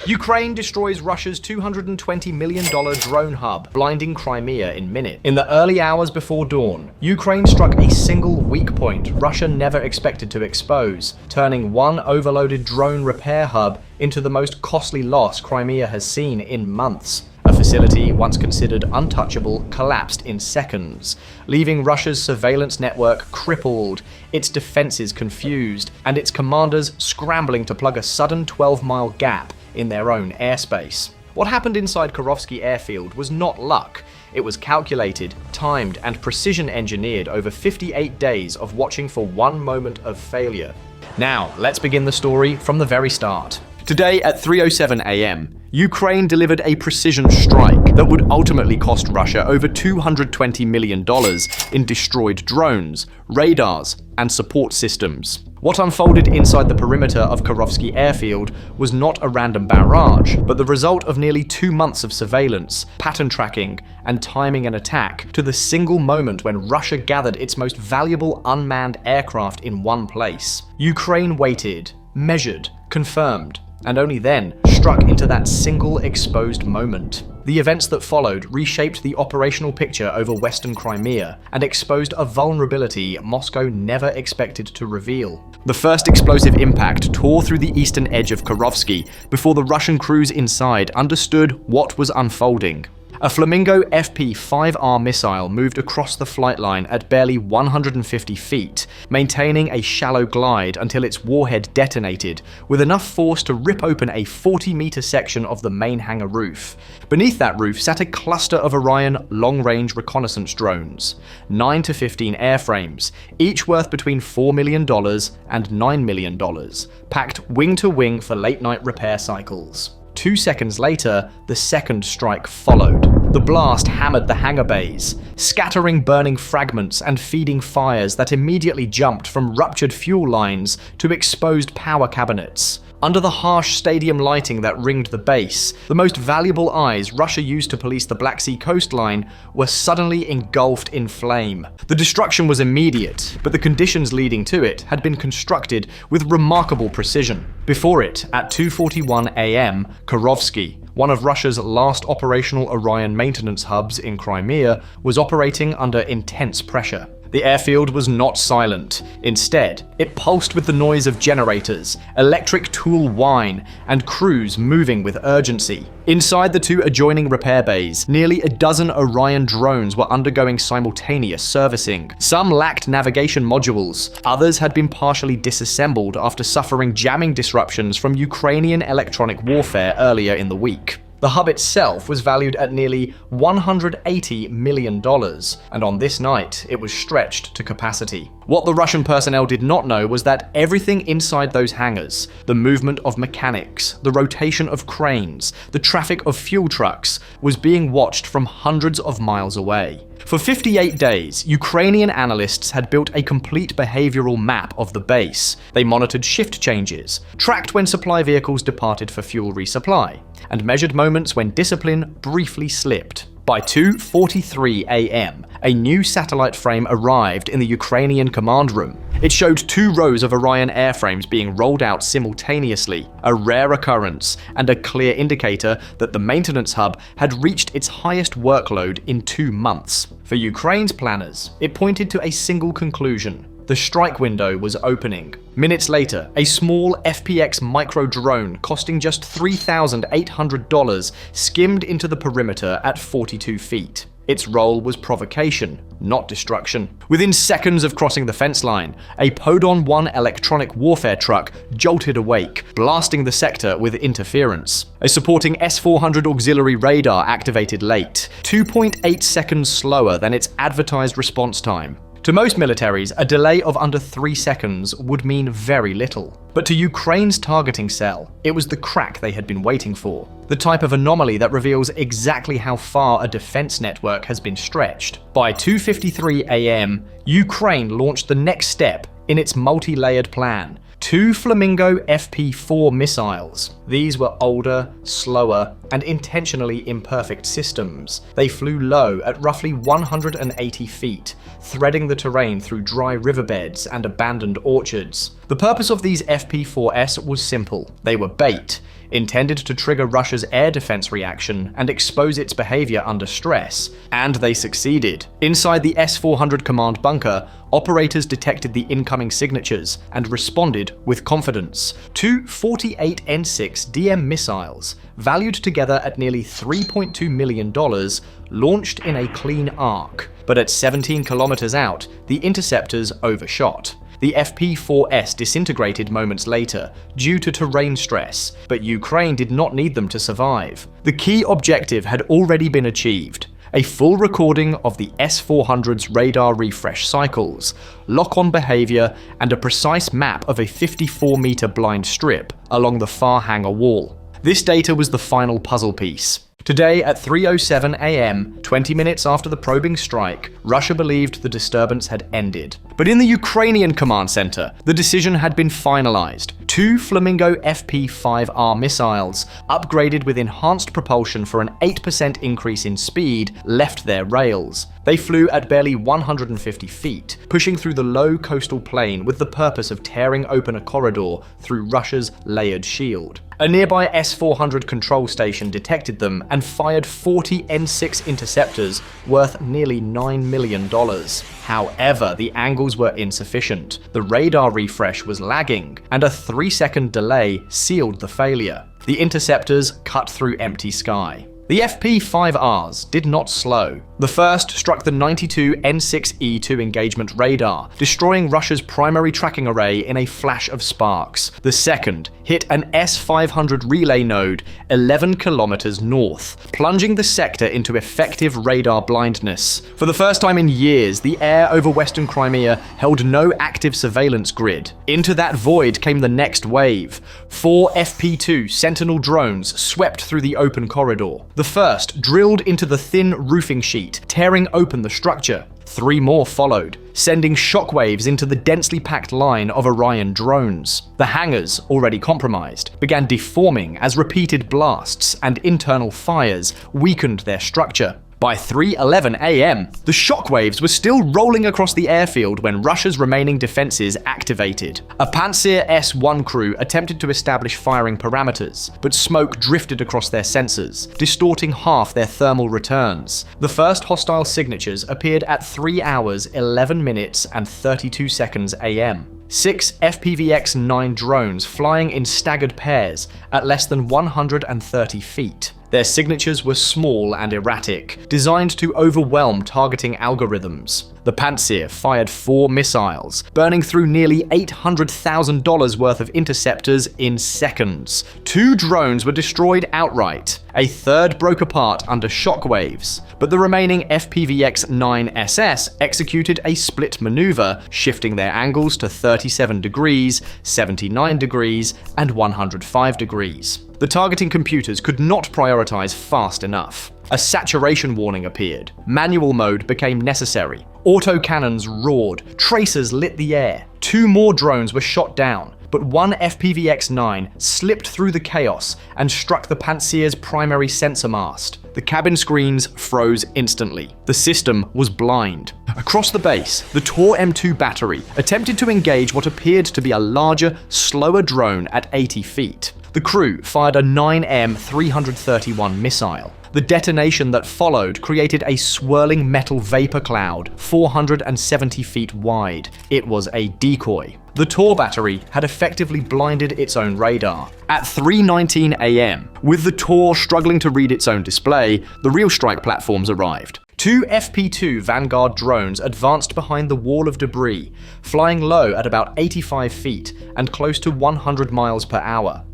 Ukraine destroys Russia's $220 million drone hub, blinding Crimea in minutes. In the early hours before dawn, Ukraine struck a single weak point Russia never expected to expose, turning one overloaded drone repair hub into the most costly loss Crimea has seen in months. A facility once considered untouchable collapsed in seconds, leaving Russia's surveillance network crippled, its defenses confused, and its commanders scrambling to plug a sudden 12-mile gap in their own airspace. What happened inside Kurovsky airfield was not luck. It was calculated, timed, and precision engineered over 58 days of watching for one moment of failure. Now, let's begin the story from the very start. Today at 3:07 a.m., Ukraine delivered a precision strike that would ultimately cost Russia over $220 million in destroyed drones, radars, and support systems. What unfolded inside the perimeter of Kurovsky airfield was not a random barrage, but the result of nearly 2 months of surveillance, pattern tracking, and timing an attack to the single moment when Russia gathered its most valuable unmanned aircraft in one place. Ukraine waited, measured, confirmed, and only then struck into that single exposed moment. The events that followed reshaped the operational picture over western Crimea and exposed a vulnerability Moscow never expected to reveal. The first explosive impact tore through the eastern edge of Kurovsky before the Russian crews inside understood what was unfolding. A Flamingo FP-5R missile moved across the flight line at barely 150 feet, maintaining a shallow glide until its warhead detonated, with enough force to rip open a 40-meter section of the main hangar roof. Beneath that roof sat a cluster of Orion long-range reconnaissance drones, 9 to 15 airframes, each worth between $4 million and $9 million, packed wing-to-wing for late-night repair cycles. 2 seconds later, the second strike followed. The blast hammered the hangar bays, scattering burning fragments and feeding fires that immediately jumped from ruptured fuel lines to exposed power cabinets. Under the harsh stadium lighting that ringed the base, the most valuable eyes Russia used to police the Black Sea coastline were suddenly engulfed in flame. The destruction was immediate, but the conditions leading to it had been constructed with remarkable precision. Before it, at 2:41 a.m., Kurovsky, one of Russia's last operational Orion maintenance hubs in Crimea, was operating under intense pressure. The airfield was not silent. Instead, it pulsed with the noise of generators, electric tool whine, and crews moving with urgency. Inside the 2 adjoining repair bays, nearly a dozen Orion drones were undergoing simultaneous servicing. Some lacked navigation modules, others had been partially disassembled after suffering jamming disruptions from Ukrainian electronic warfare earlier in the week. The hub itself was valued at nearly $180 million, and on this night, it was stretched to capacity. What the Russian personnel did not know was that everything inside those hangars, the movement of mechanics, the rotation of cranes, the traffic of fuel trucks, was being watched from hundreds of miles away. For 58 days, Ukrainian analysts had built a complete behavioral map of the base. They monitored shift changes, tracked when supply vehicles departed for fuel resupply, and measured moments when discipline briefly slipped. By 2:43 a.m., a new satellite frame arrived in the Ukrainian command room. It showed 2 rows of Orion airframes being rolled out simultaneously, a rare occurrence and a clear indicator that the maintenance hub had reached its highest workload in 2 months. For Ukraine's planners, it pointed to a single conclusion. The strike window was opening. Minutes later, a small FPX micro drone costing just $3,800 skimmed into the perimeter at 42 feet. Its role was provocation, not destruction. Within seconds of crossing the fence line, a Podon-1 electronic warfare truck jolted awake, blasting the sector with interference. A supporting S-400 auxiliary radar activated late, 2.8 seconds slower than its advertised response time. To most militaries, a delay of under 3 seconds would mean very little. But to Ukraine's targeting cell, it was the crack they had been waiting for. The type of anomaly that reveals exactly how far a defense network has been stretched. By 2:53 a.m., Ukraine launched the next step in its multi-layered plan. 2 Flamingo FP-4 missiles. These were older, slower, and intentionally imperfect systems. They flew low at roughly 180 feet, threading the terrain through dry riverbeds and abandoned orchards. The purpose of these FP-4S was simple. They were bait, intended to trigger Russia's air defense reaction and expose its behavior under stress, and they succeeded. Inside the S-400 command bunker, operators detected the incoming signatures and responded with confidence. Two 48N6 DM missiles, valued together at nearly $3.2 million, launched in a clean arc. But at 17 kilometers out, the interceptors overshot. The FP-4S disintegrated moments later due to terrain stress, but Ukraine did not need them to survive. The key objective had already been achieved: a full recording of the S-400's radar refresh cycles, lock-on behavior, and a precise map of a 54-meter blind strip along the far hangar wall. This data was the final puzzle piece. Today at 3:07 AM, 20 minutes after the probing strike, Russia believed the disturbance had ended. But in the Ukrainian command center, the decision had been finalized. Two Flamingo FP-5R missiles, upgraded with enhanced propulsion for an 8% increase in speed, left their rails. They flew at barely 150 feet, pushing through the low coastal plain with the purpose of tearing open a corridor through Russia's layered shield. A nearby S-400 control station detected them and fired 40 N6 interceptors worth nearly $9 million. However, the angles were insufficient, the radar refresh was lagging, and a 3-second delay sealed the failure. The interceptors cut through empty sky. The FP-5Rs did not slow. The first struck the 92 N6E2 engagement radar, destroying Russia's primary tracking array in a flash of sparks. The second hit an S-500 relay node 11 kilometers north, plunging the sector into effective radar blindness. For the first time in years, the air over western Crimea held no active surveillance grid. Into that void came the next wave. 4 FP-2 Sentinel drones swept through the open corridor. The first drilled into the thin roofing sheet, tearing open the structure. 3 more followed, sending shockwaves into the densely packed line of Orion drones. The hangars, already compromised, began deforming as repeated blasts and internal fires weakened their structure. By 3:11 AM, the shockwaves were still rolling across the airfield when Russia's remaining defenses activated. A Pantsir S-1 crew attempted to establish firing parameters, but smoke drifted across their sensors, distorting half their thermal returns. The first hostile signatures appeared at 3 hours, 11 minutes, and 32 seconds AM. 6 FPV-X-9 drones flying in staggered pairs at less than 130 feet. Their signatures were small and erratic, designed to overwhelm targeting algorithms. The Pantsir fired 4 missiles, burning through nearly $800,000 worth of interceptors in seconds. 2 drones were destroyed outright. A third broke apart under shockwaves, but the remaining FPV-X-9SS executed a split maneuver, shifting their angles to 37 degrees, 79 degrees, and 105 degrees. The targeting computers could not prioritize fast enough. A saturation warning appeared. Manual mode became necessary. Autocannons roared. Tracers lit the air. 2 more drones were shot down, but one FPV-X-9 slipped through the chaos and struck the Pantsir's primary sensor mast. The cabin screens froze instantly. The system was blind. Across the base, the Tor M2 battery attempted to engage what appeared to be a larger, slower drone at 80 feet. The crew fired a 9M331 missile. The detonation that followed created a swirling metal vapor cloud 470 feet wide. It was a decoy. The Tor battery had effectively blinded its own radar. At 3:19 AM, with the Tor struggling to read its own display, the real strike platforms arrived. 2 FP-2 Vanguard drones advanced behind the wall of debris, flying low at about 85 feet and close to 100 miles per hour.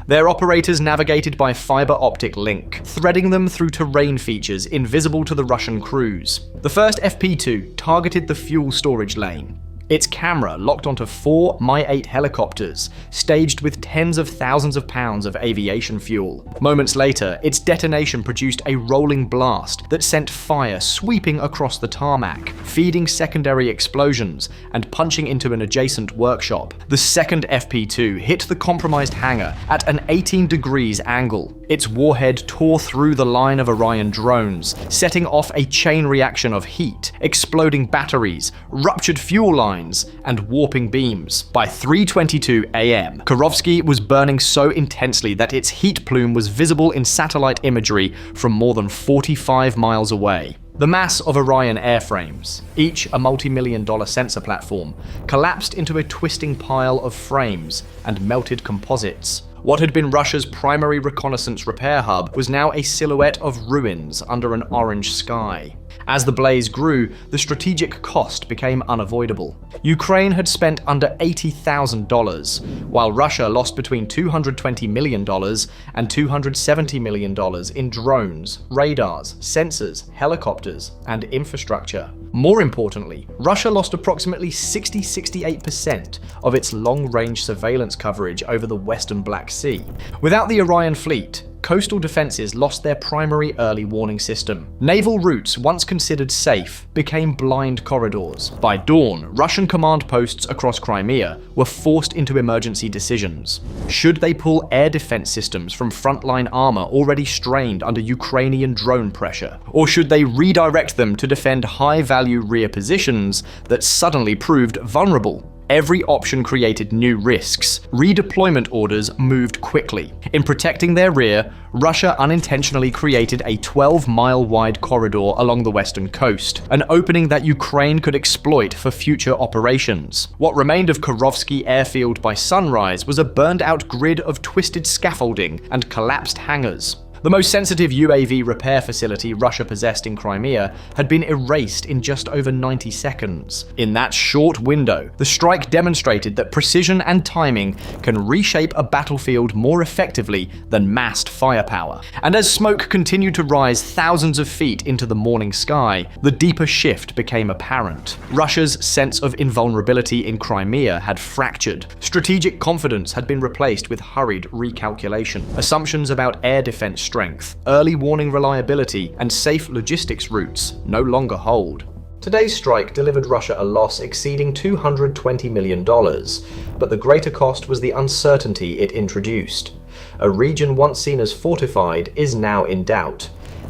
Their operators navigated by fiber optic link, threading them through terrain features invisible to the Russian crews. The first FP-2 targeted the fuel storage lane. Its camera locked onto 4 Mi-8 helicopters, staged with tens of thousands of pounds of aviation fuel. Moments later, its detonation produced a rolling blast that sent fire sweeping across the tarmac, feeding secondary explosions and punching into an adjacent workshop. The second FP-2 hit the compromised hangar at an 18 degrees angle. Its warhead tore through the line of Orion drones, setting off a chain reaction of heat, exploding batteries, ruptured fuel lines, and warping beams. By 3:22 a.m., Kirovsky was burning so intensely that its heat plume was visible in satellite imagery from more than 45 miles away. The mass of Orion airframes, each a multi-million-dollar sensor platform, collapsed into a twisting pile of frames and melted composites. What had been Russia's primary reconnaissance repair hub was now a silhouette of ruins under an orange sky. As the blaze grew, the strategic cost became unavoidable. Ukraine had spent under $80,000, while Russia lost between $220 million and $270 million in drones, radars, sensors, helicopters, and infrastructure. More importantly, Russia lost approximately 68% of its long-range surveillance coverage over the western Black Sea. Without the Orion fleet, coastal defenses lost their primary early warning system. Naval routes, once considered safe, became blind corridors. By dawn, Russian command posts across Crimea were forced into emergency decisions. Should they pull air defense systems from frontline armor already strained under Ukrainian drone pressure? Or should they redirect them to defend high-value rear positions that suddenly proved vulnerable? Every option created new risks. Redeployment orders moved quickly. In protecting their rear, Russia unintentionally created a 12-mile-wide corridor along the western coast, an opening that Ukraine could exploit for future operations. What remained of Kirovsky airfield by sunrise was a burned-out grid of twisted scaffolding and collapsed hangars. The most sensitive UAV repair facility Russia possessed in Crimea had been erased in just over 90 seconds. In that short window, the strike demonstrated that precision and timing can reshape a battlefield more effectively than massed firepower. And as smoke continued to rise thousands of feet into the morning sky, the deeper shift became apparent. Russia's sense of invulnerability in Crimea had fractured. Strategic confidence had been replaced with hurried recalculation. Assumptions about air defense strength, early warning reliability, and safe logistics routes no longer hold. Today's strike delivered Russia a loss exceeding $220 million, but the greater cost was the uncertainty it introduced. A region once seen as fortified is now in doubt.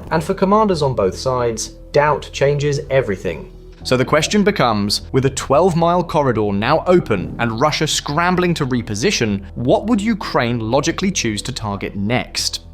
And for commanders on both sides, doubt changes everything. So the question becomes, with a 12-mile corridor now open and Russia scrambling to reposition, what would Ukraine logically choose to target next?